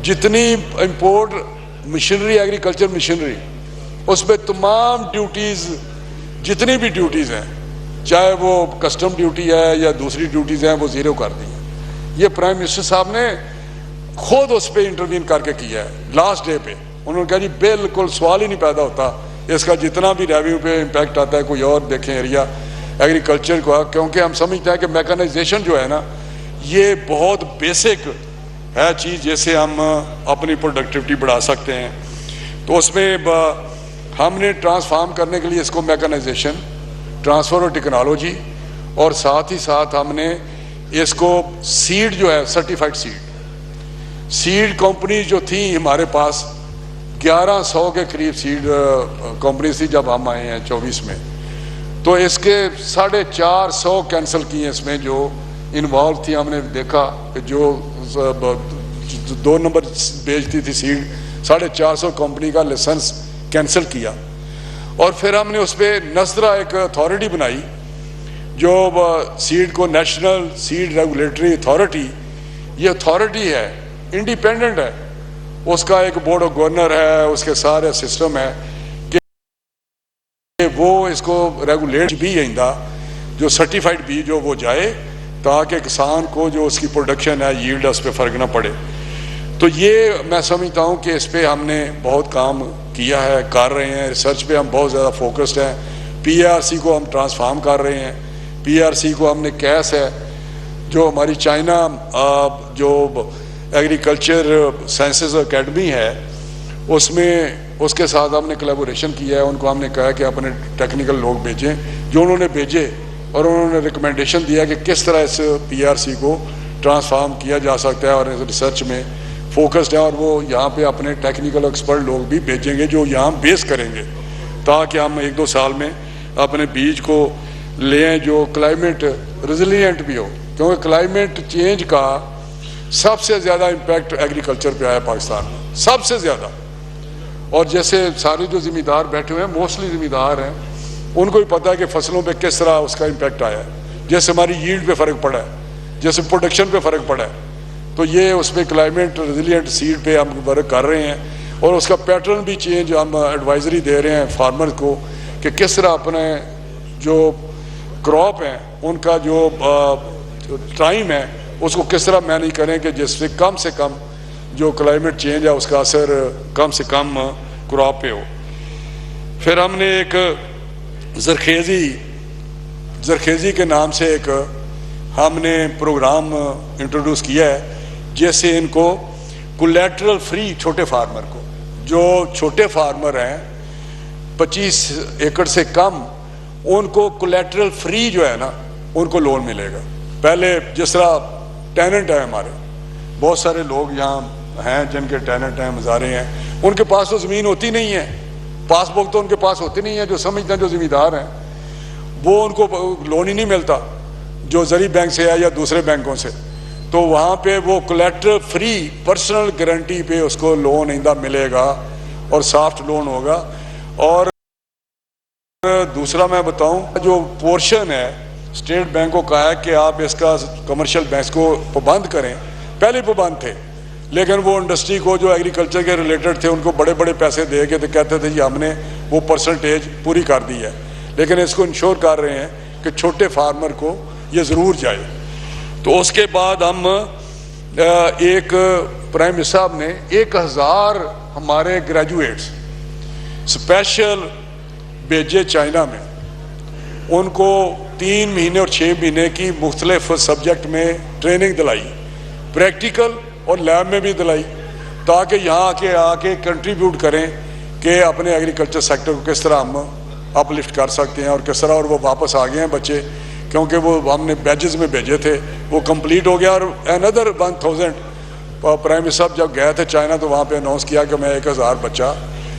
S1: جتنی امپورٹ مشینری ایگریکلچر مشینری اس پہ تمام ڈیوٹیز، جتنی بھی ڈیوٹیز ہیں، چاہے وہ کسٹم ڈیوٹی ہے یا دوسری ڈیوٹیز ہیں، وہ زیرو کر دی ہیں۔ یہ پرائم منسٹر صاحب نے خود اس پہ انٹروین کر کے کیا ہے لاسٹ ڈے پہ۔ انہوں نے کہا جی بالکل سوال ہی نہیں پیدا ہوتا اس کا، جتنا بھی ریویو پہ امپیکٹ آتا ہے کوئی اور دیکھیں ایریا ایگریکلچر کو، کیونکہ ہم سمجھتے ہیں کہ میکانائزیشن جو ہے نا یہ بہت بیسک ہے چیز جیسے ہم اپنی پروڈکٹیوٹی بڑھا سکتے ہیں۔ تو اس میں ہم نے ٹرانسفارم کرنے کے لیے اس کو میکانائزیشن، ٹرانسفر اور ٹیکنالوجی، اور ساتھ ہی ساتھ ہم نے اس کو سیڈ جو ہے سرٹیفائڈ سیڈ کمپنیز جو تھیں ہمارے پاس 1100 کے قریب سیڈ کمپنیز تھی جب ہم آئے ہیں 24 میں، تو اس کے 450 کینسل کیے اس میں جو انوالو تھی۔ ہم نے دیکھا کہ جو 2 نمبر بیچتی تھی سیڈ، 450 کمپنی کا لائسنس کینسل کیا، اور پھر ہم نے اس پہ نسرا ایک اتھارٹی بنائی جو سیڈ کو نیشنل سیڈ ریگولیٹری اتھارٹی، یہ اتھارٹی ہے انڈیپینڈنٹ ہے، اس کا ایک بورڈ آف گورنر ہے، اس کے سارے سسٹم ہے کہ وہ اس کو ریگولیٹ بھی آئندہ جو سرٹیفائڈ بیج جو وہ جائے تاکہ کسان کو جو اس کی پروڈکشن ہے ییلڈ اس پہ فرق نہ پڑے۔ تو یہ میں سمجھتا ہوں کہ اس پہ ہم نے بہت کام کیا ہے، کر رہے ہیں، ریسرچ پہ ہم بہت زیادہ فوکسڈ ہیں، پی آر سی کو ہم ٹرانسفارم کر رہے ہیں۔ پی آر سی کو ہم نے کیس ہے جو ہماری چائنا جو ایگریکلچر سائنسز اکیڈمی ہے اس میں اس کے ساتھ ہم نے کلیبوریشن کیا ہے، ان کو ہم نے کہا کہ اپنے ٹیکنیکل لوگ بھیجیں، جو انہوں نے بھیجے، اور انہوں نے ریکمنڈیشن دیا کہ کس طرح اس پی آر سی کو ٹرانسفارم کیا جا سکتا ہے، اور ریسرچ میں فوکسڈ ہے، اور وہ یہاں پہ اپنے ٹیکنیکل ایکسپرٹ لوگ بھی بھیجیں گے جو یہاں بیس کریں گے تاکہ ہم 1-2 سال میں اپنے بیج کو لیں جو کلائمیٹ ریزیلینٹ بھی ہو، کیونکہ کلائمیٹ چینج کا سب سے زیادہ امپیکٹ ایگریکلچر پہ آیا پاکستان میں، سب سے زیادہ۔ اور جیسے سارے جو ذمہ دار بیٹھے ہوئے ہیں موسٹلی ذمہ دار ہیں، ان کو بھی پتہ ہے کہ فصلوں پہ کس طرح اس کا امپیکٹ آیا ہے، جیسے ہماری ییلڈ پہ فرق پڑا ہے، جیسے پروڈکشن پہ فرق پڑا ہے۔ تو یہ اس میں کلائمیٹ ریزیلینٹ سیڈ پہ ہم ورک کر رہے ہیں، اور اس کا پیٹرن بھی چینج ہم ایڈوائزری دے رہے ہیں فارمر کو کہ کس طرح اپنے جو کراپ ہیں ان کا جو ٹائم ہے اس کو کس طرح مینیج کریں کہ جس سے کم جو کلائمیٹ چینج ہے اس کا اثر کم سے کم کراپ پہ ہو۔ پھر ہم نے ایک زرخیزی کے نام سے ایک ہم نے پروگرام انٹروڈیوس کیا ہے، جیسے ان کو کولیٹرل فری چھوٹے فارمر کو، جو چھوٹے فارمر ہیں 25 ایکڑ سے کم، ان کو کولیٹرل فری جو ہے نا ان کو لون ملے گا۔ پہلے جس طرح ٹیننٹ ہیں، ہمارے بہت سارے لوگ یہاں ہیں جن کے ٹیننٹ ہیں، مزارے ہیں، ان کے پاس تو زمین ہوتی نہیں ہے، پاس بک تو ان کے پاس ہوتی نہیں ہے، جو سمجھتے ہیں جو ذمہ دار ہیں وہ ان کو لون ہی نہیں ملتا جو زرعی بینک سے ہے یا دوسرے بینکوں سے، تو وہاں پہ وہ کولیٹرل فری پرسنل گارنٹی پہ اس کو لون آئندہ ملے گا اور سافٹ لون ہوگا۔ اور دوسرا میں بتاؤں جو پورشن ہے اسٹیٹ بینک کو کہا ہے کہ آپ اس کا کمرشل بینکس کو پابند کریں، پہلے پابند تھے لیکن وہ انڈسٹری کو جو ایگریکلچر کے ریلیٹڈ تھے ان کو بڑے بڑے پیسے دے کے تو کہتے تھے جی ہم نے وہ پرسنٹیج پوری کر دی ہے، لیکن اس کو انشور کر رہے ہیں کہ چھوٹے فارمر کو یہ ضرور جائے۔ تو اس کے بعد ہم ایک پرائم منسٹر صاحب نے 1000 ہمارے گریجویٹس اسپیشل بھیجے چائنا میں، ان کو 3 مہینے اور 6 مہینے کی مختلف سبجیکٹ میں ٹریننگ دلائی، پریکٹیکل اور لیب میں بھی دلائی، تاکہ یہاں آ کے کنٹریبیوٹ کریں کہ اپنے ایگریکلچر سیکٹر کو کس طرح ہم اپ لفٹ کر سکتے ہیں اور کس طرح۔ اور وہ واپس آ گئے ہیں بچے، کیونکہ وہ ہم نے بیچز میں بھیجے تھے، وہ کمپلیٹ ہو گیا۔ اور اندر 1000 پرائم منسٹر صاحب جب گئے تھے چائنا تو وہاں پہ اناؤنس کیا کہ میں 1000 بچہ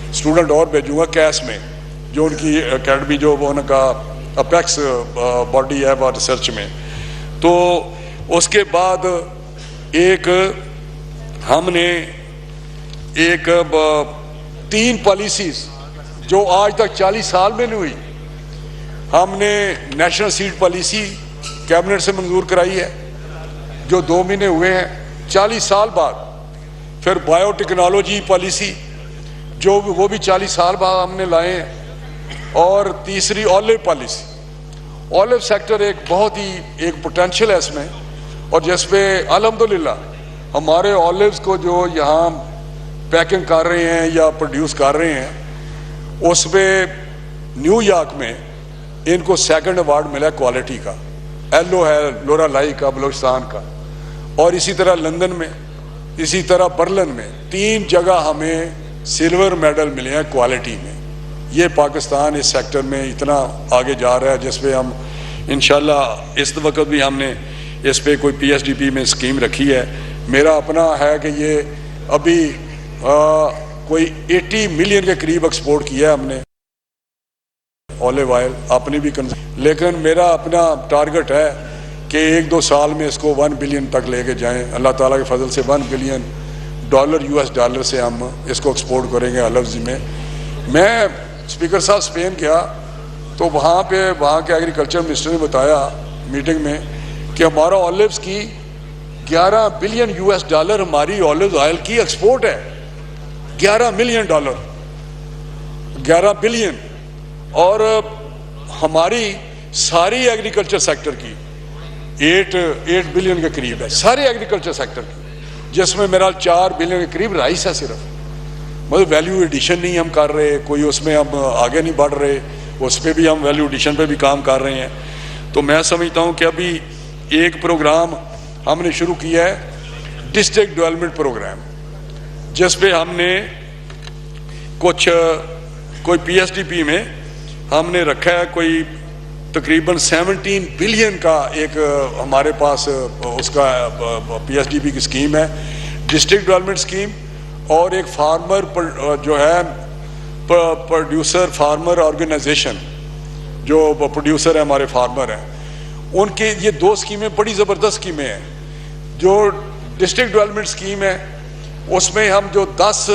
S1: اسٹوڈنٹ اور بھیجوں گا کیس میں، جو ان کی اکیڈمی جو وہ ان کا اپیکس باڈی ہے وہ ریسرچ میں۔ تو اس کے بعد ایک ہم نے ایک 3 پالیسیز جو آج تک 40 سال میں نہیں ہوئی، ہم نے نیشنل سیڈ پالیسی کیبنٹ سے منظور کرائی ہے جو 2 مہینے ہوئے ہیں 40 سال بعد. پھر بایو ٹیکنالوجی پالیسی جو وہ بھی 40 سال بعد ہم نے لائے ہیں. اور تیسری آلیو پالیسی. آلیو سیکٹر ایک بہت ہی ایک پوٹینشیل ہے اس میں، اور جس پہ الحمدللہ ہمارے آلیوز کو جو یہاں پیکنگ کر رہے ہیں یا پروڈیوس کر رہے ہیں، اس پہ نیو یارک میں ان کو 2nd ایوارڈ ملا کوالٹی کا. ایلو ہے لورا لائی کا بلوچستان کا، اور اسی طرح لندن میں، اسی طرح برلن میں 3 جگہ ہمیں سلور میڈل ملے ہیں کوالٹی میں. یہ پاکستان اس سیکٹر میں اتنا آگے جا رہا ہے جس پہ ہم انشاءاللہ اس وقت بھی ہم نے اس پہ کوئی PSDP میں اسکیم رکھی ہے. میرا اپنا ہے کہ یہ ابھی کوئی 80 ملین کے قریب ایکسپورٹ کیا ہے ہم نے اولیو آئل اپنی بھی لیکن میرا اپنا ٹارگٹ ہے کہ 1-2 سال میں اس کو 1 بلین تک لے کے جائیں. اللہ تعالیٰ کے فضل سے $1 بلین US ڈالر سے ہم اس کو ایکسپورٹ کریں گے آلیوز میں. میں اسپیکر صاحب اسپین گیا تو وہاں کے ایگریکلچر منسٹر نے بتایا میٹنگ میں کہ ہمارا آلیوز کی $11 بلین ہماری آلیو آئل کی ایکسپورٹ ہے. $11 ملین 11 بلین. اور ہماری ساری ایگریکلچر سیکٹر کی 8 بلین کے قریب ہے سارے ایگریکلچر سیکٹر کی، جس میں میرا 4 بلین کے قریب رائس ہے صرف. مطلب ویلیو ایڈیشن نہیں ہم کر رہے، کوئی اس میں ہم آگے نہیں بڑھ رہے، اس پہ بھی ہم ویلیو ایڈیشن پہ بھی کام کر رہے ہیں. تو میں سمجھتا ہوں کہ ابھی ایک پروگرام ہم نے شروع کیا ہے ڈسٹرکٹ ڈیولپمنٹ پروگرام، جس پہ ہم نے کوئی PSDP میں ہم نے رکھا ہے کوئی تقریباً 17 بلین کا ایک ہمارے پاس اس کا PSDP کی اسکیم ہے، ڈسٹرکٹ ڈیولپمنٹ اسکیم. اور ایک فارمر جو ہے پروڈیوسر فارمر آرگنائزیشن، جو پروڈیوسر ہیں ہمارے فارمر ہیں، ان کے یہ 2 اسکیمیں بڑی زبردست اسکیمیں ہیں. جو ڈسٹرکٹ ڈیولپمنٹ اسکیم ہے اس میں ہم جو 10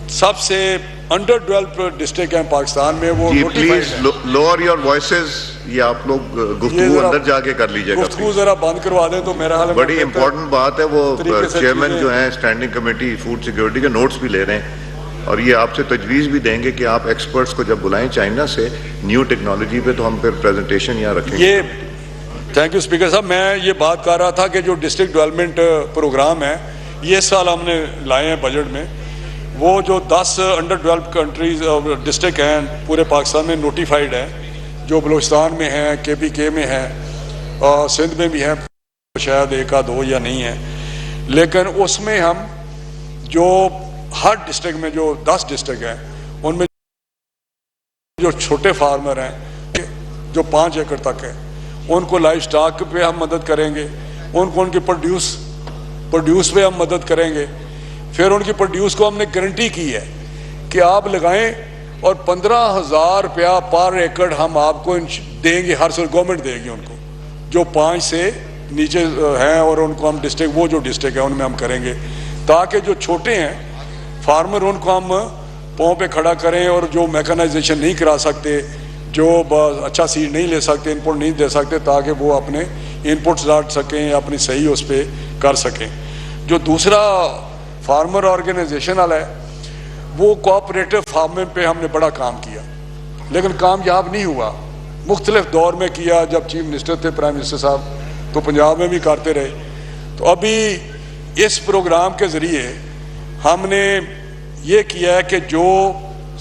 S1: سب سے انڈر ڈیولپڈ ڈسٹرکٹ ہیں پاکستان میں وہ
S2: پلیز لوور یور وائسز. یہ آپ لوگ گفتگو اندر جا کے کر لیجیے گا،
S1: گفتگو ذرا بند کروا دیں تو میرا حال
S2: بڑی امپورٹنٹ بات ہے. وہ چیئرمین جو ہیں اسٹینڈنگ کمیٹی فوڈ سیکورٹی کے نوٹس بھی لے رہے ہیں، اور یہ آپ سے تجویز بھی دیں گے کہ آپ ایکسپرٹس کو جب بلائیں چائنا سے نیو ٹیکنالوجی پہ تو ہم پھر پریزنٹیشن یہاں رکھیں گے.
S1: تھینک یو اسپیکر صاحب. میں یہ بات کر رہا تھا کہ جو ڈسٹرکٹ ڈیولپمنٹ پروگرام ہے یہ اس سال ہم نے لائے ہیں بجٹ میں، وہ جو 10 انڈر ڈیولپڈ کنٹریز ڈسٹرکٹ ہیں پورے پاکستان میں نوٹیفائڈ ہیں، جو بلوچستان میں ہیں، KPK میں ہیں، سندھ میں بھی ہیں، شاید 1-2 یا نہیں ہیں. لیکن اس میں ہم جو ہر ڈسٹرکٹ میں جو 10 ڈسٹرکٹ ہیں ان میں جو چھوٹے فارمر ہیں جو 5 ایکڑ تک ہیں ان کو لائف سٹاک پہ ہم مدد کریں گے، ان کو ان کے پروڈیوس پہ ہم مدد کریں گے. پھر ان کی پروڈیوس کو ہم نے گارنٹی کی ہے کہ آپ لگائیں اور 15,000 روپیہ پر ایکڑ ہم آپ کو دیں گے، ہر سال گورنمنٹ دے گی ان کو جو 5 سے نیچے ہیں، اور ان کو ہم ڈسٹرکٹ وہ جو ڈسٹرکٹ ہیں ان میں ہم کریں گے تاکہ جو چھوٹے ہیں فارمر ان کو ہم پاؤں پہ کھڑا کریں، اور جو میکنائزیشن نہیں کرا سکتے، جو اچھا سیڈ نہیں لے سکتے، ان پٹ نہیں دے سکتے، تاکہ وہ اپنے ان پٹس ڈال سکیں، اپنی صحیح اس پہ کر سکیں. جو دوسرا فارمر آرگنائزیشن والا ہے وہ کوآپریٹو فارمنگ پہ ہم نے بڑا کام کیا لیکن کامیاب نہیں ہوا. مختلف دور میں کیا، جب چیف منسٹر تھے پرائم منسٹر صاحب تو پنجاب میں بھی کرتے رہے. تو ابھی اس پروگرام کے ذریعے ہم نے یہ کیا ہے کہ جو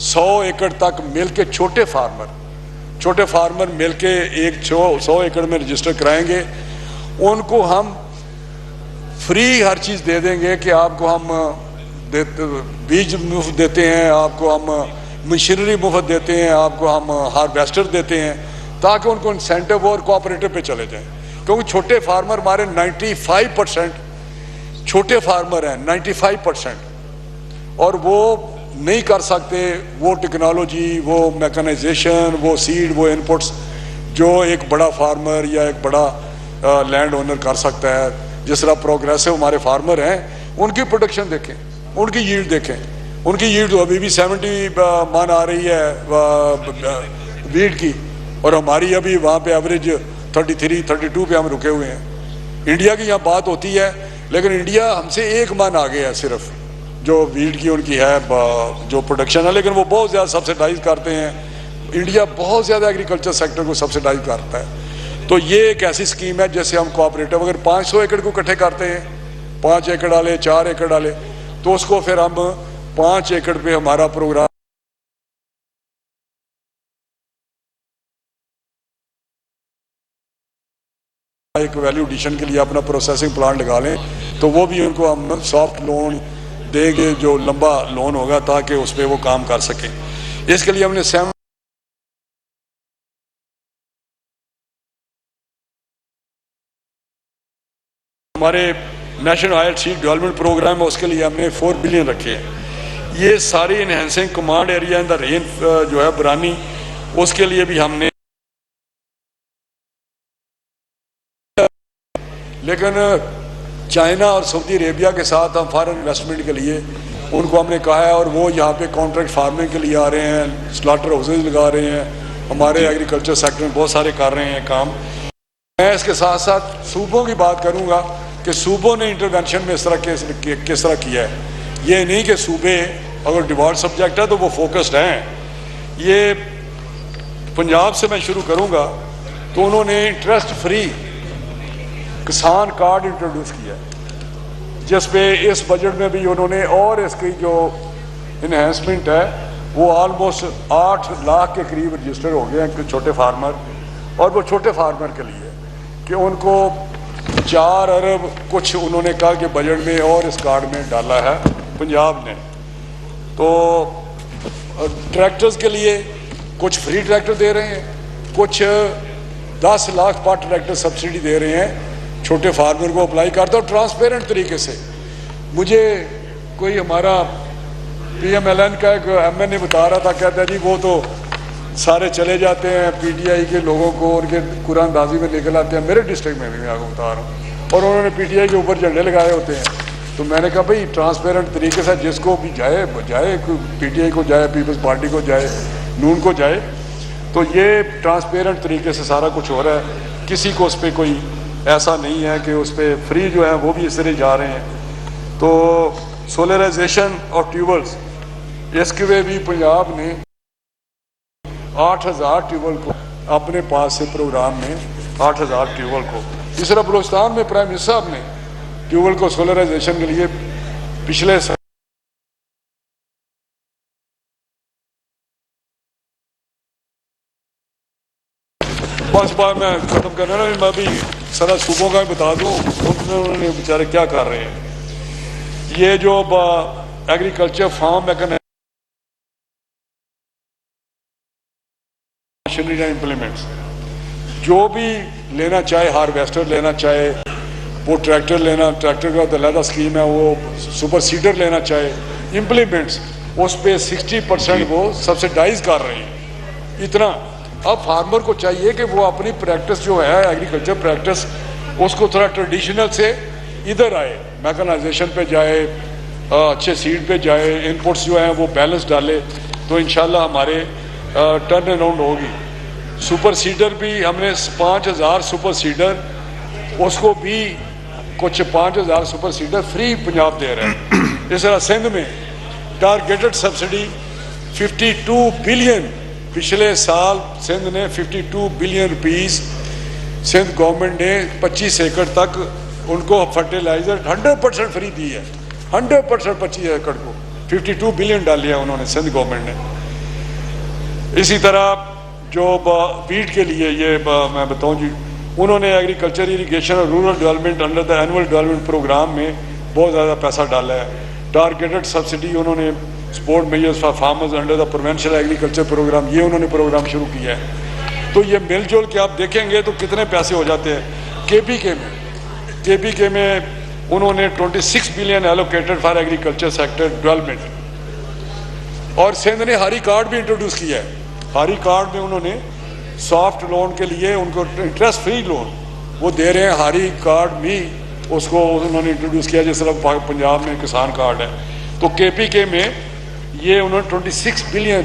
S1: 100 ایکڑ تک مل کے چھوٹے فارمر مل کے 100 ایکڑ میں رجسٹر کرائیں گے، ان کو ہم فری ہر چیز دے دیں گے کہ آپ کو ہم بیج مفت دیتے ہیں، آپ کو ہم مشینری مفت دیتے ہیں، آپ کو ہم ہارویسٹر دیتے ہیں، تاکہ ان کو انسینٹو اور کوآپریٹو پہ چلے جائیں. کیونکہ چھوٹے فارمر ہمارے 95% چھوٹے فارمر ہیں 95%، اور وہ نہیں کر سکتے وہ ٹیکنالوجی، وہ میکنائزیشن، وہ سیڈ، وہ ان پٹس جو ایک بڑا فارمر یا ایک بڑا لینڈ اونر کر سکتا ہے. جس طرح پروگریسو ہمارے فارمر ہیں ان کی پروڈکشن دیکھیں, ان کی ییلڈ دیکھیں. ان کی ییلڈ ابھی بھی 70 من آ رہی ہے ویٹ کی, اور ہماری ابھی وہاں پہ ایوریج 33-32 پہ ہم رکے ہوئے ہیں. انڈیا کی یہاں بات ہوتی ہے, لیکن انڈیا ہم سے 1 من آگے ہے صرف جو ویٹ کی ان کی ہے جو پروڈکشن ہے, لیکن وہ بہت زیادہ سبسیڈائز کرتے ہیں. انڈیا بہت زیادہ ایگریکلچر سیکٹر کو سبسیڈائز کرتا ہے. تو یہ ایک ایسی اسکیم ہے جیسے ہم کوآپریٹو اگر 500 ایکڑ کو اکٹھے کرتے ہیں, 5 ایکڑ والے 4 ایکڑ والے, تو اس کو پھر ہم 5 ایکڑ پہ ہمارا پروگرام ایک ویلیو ایڈیشن کے لیے اپنا پروسیسنگ پلانٹ لگا لیں, تو وہ بھی ان کو ہم سافٹ لون دیں گے جو لمبا لون ہوگا تاکہ اس پہ وہ کام کر سکیں. اس کے لیے ہم نے ہمارے national oilseed development programme ہے, اس کے لیے ہم نے 4 بلین رکھے ہیں. یہ ساری انہینسنگ کمانڈ ایریا ان دا رین جو ہے برانی, اس کے لیے بھی ہم نے, لیکن چائنا اور سعودی عربیہ کے ساتھ ہم فارن انویسٹمنٹ کے لیے ان کو ہم نے کہا ہے, اور وہ یہاں پہ کانٹریکٹ فارمنگ کے لیے آ رہے ہیں, سلاٹر ہاؤسز لگا رہے ہیں, ہمارے ایگریکلچر سیکٹر میں بہت سارے کر رہے ہیں کام. میں اس کے ساتھ ساتھ صوبوں کی بات کروں گا کہ صوبوں نے انٹروینشن میں اس طرح کس طرح کیا ہے. یہ نہیں کہ صوبے اگر ڈیوالٹ سبجیکٹ ہے تو وہ فوکسڈ ہیں. یہ پنجاب سے میں شروع کروں گا, تو انہوں نے انٹرسٹ فری کسان کارڈ انٹروڈیوس کیا جس پہ اس بجٹ میں بھی انہوں نے, اور اس کی جو انہینسمنٹ ہے وہ آلموسٹ 8 لاکھ کے قریب رجسٹر ہو گئے ہیں چھوٹے فارمر. اور وہ چھوٹے فارمر کے لیے کہ ان کو 4 ارب کچھ انہوں نے کہا کہ بجٹ میں اور اس کارڈ میں ڈالا ہے پنجاب نے. تو ٹریکٹرز کے لیے کچھ فری ٹریکٹر دے رہے ہیں, کچھ 10 لاکھ پر ٹریکٹر سبسڈی دے رہے ہیں چھوٹے فارمر کو اپلائی کرتا, اور ٹرانسپیرنٹ طریقے سے. مجھے کوئی ہمارا PMLN کا ایک MN بتا رہا تھا, کہتا ہے جی وہ تو سارے چلے جاتے ہیں PTI کے لوگوں کو ان کے قرآن اندازی میں لے کے لاتے ہیں. میرے ڈسٹرکٹ میں بھی میں آپ کو بتا رہا ہوں, اور انہوں نے PTI کے اوپر جھنڈے لگائے ہوتے ہیں. تو میں نے کہا بھائی ٹرانسپیرنٹ طریقے سے جس کو بھی جائے PTI کو جائے, پیپلز پارٹی کو جائے, نون کو جائے, تو یہ ٹرانسپیرنٹ طریقے سے سارا کچھ ہو رہا ہے. کسی کو اس پہ کوئی ایسا نہیں ہے کہ اس پہ فری جو ہے وہ بھی اس طرح جا رہے ہیں. تو سولرائزیشن اور ٹیوبلز, اس کے لیے بھی پنجاب نے 8000 ٹیوبل کو اپنے پاس سے پروگرام میں 8000 ٹیوبل کو. اس طرح بلوچستان میں پرائم منسٹر صاحب نے ٹیوبل کو سولرائزیشن کے لیے پچھلے سال بس بار میں ختم کرنا نا, میں بھی سارا صوبوں کا بتا دوں انہوں نے بیچارے کیا کر رہے ہیں. یہ جو ایگریکلچر فارم امپلیمنٹس, جو بھی لینا چاہے, ہارویسٹر لینا چاہے, وہ ٹریکٹر لینا, ٹریکٹر کا تو علیحدہ اسکیم ہے, وہ سپر سیڈر لینا چاہے, امپلیمنٹس اس پہ 60% وہ سبسڈائز کر رہے ہیں. اتنا اب فارمر کو چاہیے کہ وہ اپنی پریکٹس جو ہے ایگریکلچر پریکٹس اس کو تھوڑا ٹریڈیشنل سے ادھر آئے, میکنائزیشن پہ جائے, اچھے سیڈ پہ جائے, انپٹس جو ہیں وہ بیلنس ڈالے, تو انشاءاللہ ہمارے ٹرن اراؤنڈ ہوگی. سپر سیڈر بھی ہم نے 5000 سپر سیڈر, اس کو بھی کچھ 5000 سپر سیڈر فری پنجاب دے رہے ہیں. اس طرح سندھ میں ٹارگیٹڈ سبسڈی 52 بلین, پچھلے سال سندھ نے 52 بلین روپیز سندھ گورنمنٹ نے 25 ایکڑ تک ان کو فرٹیلائزر 100% فری دی ہے. 100% 25 ایکڑ کو 52 بلین ڈال لیا انہوں نے سندھ گورنمنٹ نے. اسی طرح جو ویٹ کے لیے یہ میں بتاؤں جی, انہوں نے ایگریکلچر اریگیشن اور rural development under the annual development programme میں بہت زیادہ پیسہ ڈالا ہے. ٹارگیٹڈ سبسڈی انہوں نے support measures for farmers under the provincial agriculture programme, یہ انہوں نے پروگرام شروع کیا ہے. تو یہ مل جل کے آپ دیکھیں گے تو کتنے پیسے ہو جاتے ہیں. KPK میں انہوں نے 26 billion allocated for agriculture sector development, اور سندھ نے ہاری کارڈ بھی انٹروڈیوس کیا ہے. ہاری کارڈ میں انہوں نے سافٹ لون کے لیے ان کو انٹرسٹ فری لون وہ دے رہے ہیں. ہاری کارڈ بھی اس کو انہوں نے انٹروڈیوس کیا، جس طرح پنجاب میں کسان کارڈ ہے، تو KPK میں یہ انہوں نے 26 بلین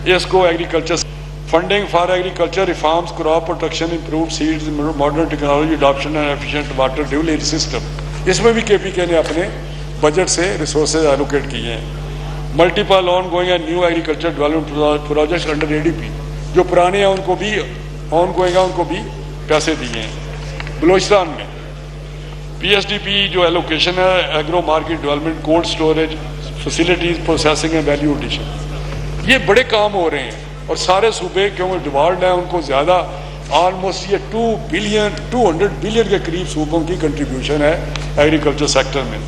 S1: اس کو agriculture funding for agriculture reforms, crop protection, improved seeds, modern technology adoption and efficient water delivery system, اس میں بھی KPK نے اپنے بجٹ سے ریسورسز ایلوکیٹ کیے ہیں. Multiple on going and new agriculture development projects under ADP، جو پرانے ہیں ان کو بھی آن گوئنگ ہیں ان کو بھی پیسے دیے ہیں. بلوچستان میں PSDP جو ایلوکیشن ہے، agro market development, cold storage facilities, processing and value addition, یہ بڑے کام ہو رہے ہیں. اور سارے صوبے کیونکہ ڈیوالوڈ ہیں ان کو زیادہ آلموسٹ یہ 200 بلین کے قریب صوبوں کی کنٹریبیوشن ہے ایگریکلچر سیکٹر میں.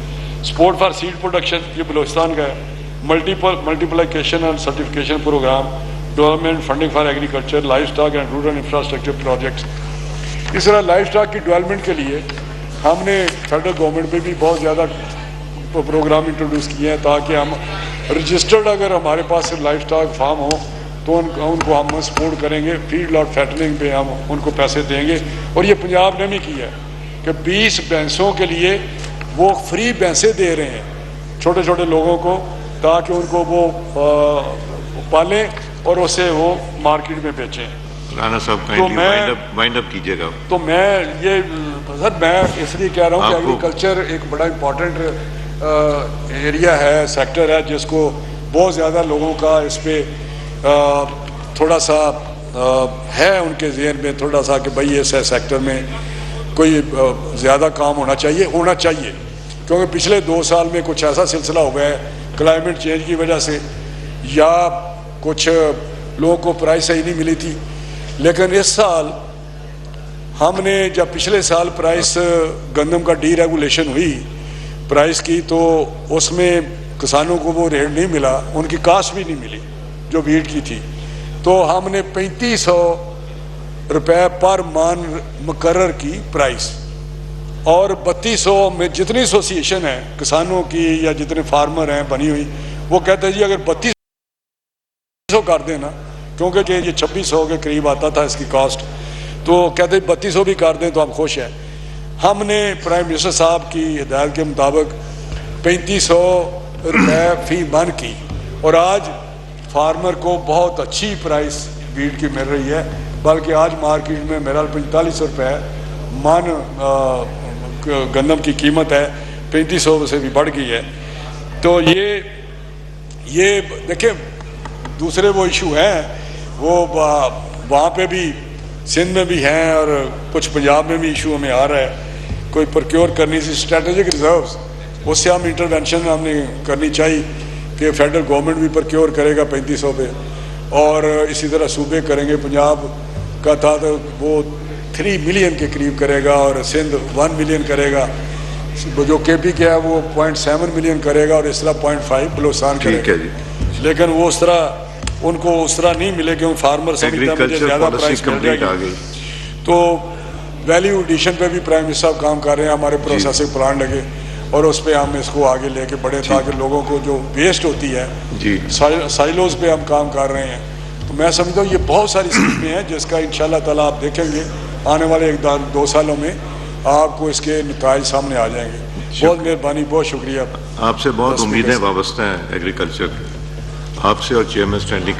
S1: سپورٹ فار سیڈ پروڈکشن یہ بلوچستان کا ہے. Multiplication and certification program, development funding for agriculture, livestock and rural infrastructure projects. اس طرح لائف اسٹاک کی ڈیولپمنٹ کے لیے ہم نے فیڈرل گورنمنٹ میں بھی بہت زیادہ پروگرام انٹروڈیوس کیے ہیں تاکہ ہم رجسٹرڈ اگر ہمارے پاس لائف اسٹاک فارم ہو تو ان کو ہم سپورٹ کریں گے. فیڈ لاٹ فیٹنگ پہ ہم ان کو پیسے دیں گے. اور یہ پنجاب نے بھی کیا ہے کہ 20 بھینسوں کے لیے وہ فری بھینسیں دے رہے ہیں چھوٹے چھوٹے لوگوں کو تاکہ ان کو وہ پالیں اور اسے وہ مارکیٹ میں بیچیں.
S2: رانا صاحب
S1: تو میں
S2: وائنڈ اپ کیجیے گا.
S1: تو میں یہ سر میں اس لیے کہہ رہا ہوں کہ ایگریکلچر ایک بڑا امپورٹنٹ ایریا ہے، سیکٹر ہے، جس کو بہت زیادہ لوگوں کا اس پہ تھوڑا سا ہے ان کے ذہن میں تھوڑا سا کہ بھائی اس سیکٹر میں کوئی زیادہ کام ہونا چاہیے کیونکہ پچھلے 2 سال میں کچھ ایسا سلسلہ ہو گیا ہے کلائمیٹ چینج کی وجہ سے یا کچھ لوگوں کو پرائس صحیح نہیں ملی تھی. لیکن اس سال ہم نے جب پچھلے سال پرائس گندم کا ڈی ریگولیشن ہوئی پرائس کی تو اس میں کسانوں کو وہ ریٹ نہیں ملا، ان کی کاسٹ بھی نہیں ملی جو ویٹ کی تھی. تو ہم نے 3500 روپے پر من مقرر کی پرائس، اور 3200 میں جتنی ایسوسیشن ہیں کسانوں کی یا جتنے فارمر ہیں بنی ہوئی وہ کہتے ہیں جی اگر 3200 کر دیں نا، کیونکہ کہ یہ 2600 کے قریب آتا تھا اس کی کاسٹ، تو کہتے ہیں 3200 بھی کر دیں تو ہم خوش ہیں. ہم نے پرائم منسٹر صاحب کی ہدایت کے مطابق 3500 روپے فی من کی، اور آج فارمر کو بہت اچھی پرائس ویٹ کی مل رہی ہے. بلکہ آج مارکیٹ میں میرا 4500 روپے من گندم کی قیمت ہے، 3500 سے بھی بڑھ گئی ہے. تو یہ دیکھیں دوسرے وہ ایشو ہیں وہ وہاں پہ بھی سندھ میں بھی ہیں اور کچھ پنجاب میں بھی ایشو ہمیں آ رہا ہے. کوئی پروکیور کرنی سی اسٹریٹجک ریزروز، اس سے ہم انٹرونشن ہم نے کرنی چاہیے کہ فیڈرل گورنمنٹ بھی پروکیور کرے گا 3500 پہ، اور اسی طرح صوبے کریں گے. پنجاب کا تھا تو وہ 3 ملین کے قریب کرے گا اور سندھ 1 ملین کرے گا. جو KPK ہے وہ 0.7 ملین کرے گا اور اس طرح 0.5 بلوچستان کرے گا. لیکن وہ اس طرح ان کو اس طرح نہیں ملے کہ فارمر سمجھتا مجھے زیادہ پرائس مل جائے گی. تو ویلیو ایڈیشن پہ بھی پرائم منسٹر صاحب کام کر رہے ہیں، ہمارے پروسیسنگ پلانٹ لگے اور اس پہ ہم اس کو آگے لے کے بڑھے تاکہ لوگوں کو جو ویسٹ ہوتی ہے سائلوز پہ ہم کام کر رہے ہیں. تو میں سمجھتا ہوں یہ بہت ساری اسکیمیں ہیں جس کا انشاءاللہ تعالیٰ آپ دیکھیں گے آنے والے 1-2 سالوں میں آپ کو اس کے نتائج سامنے آ جائیں گے. بہت مہربانی، بہت شکریہ.
S2: آپ سے بہت امیدیں وابستہ ہیں ایگریکلچر، آپ سے اور چیئرمین اسٹینڈنگ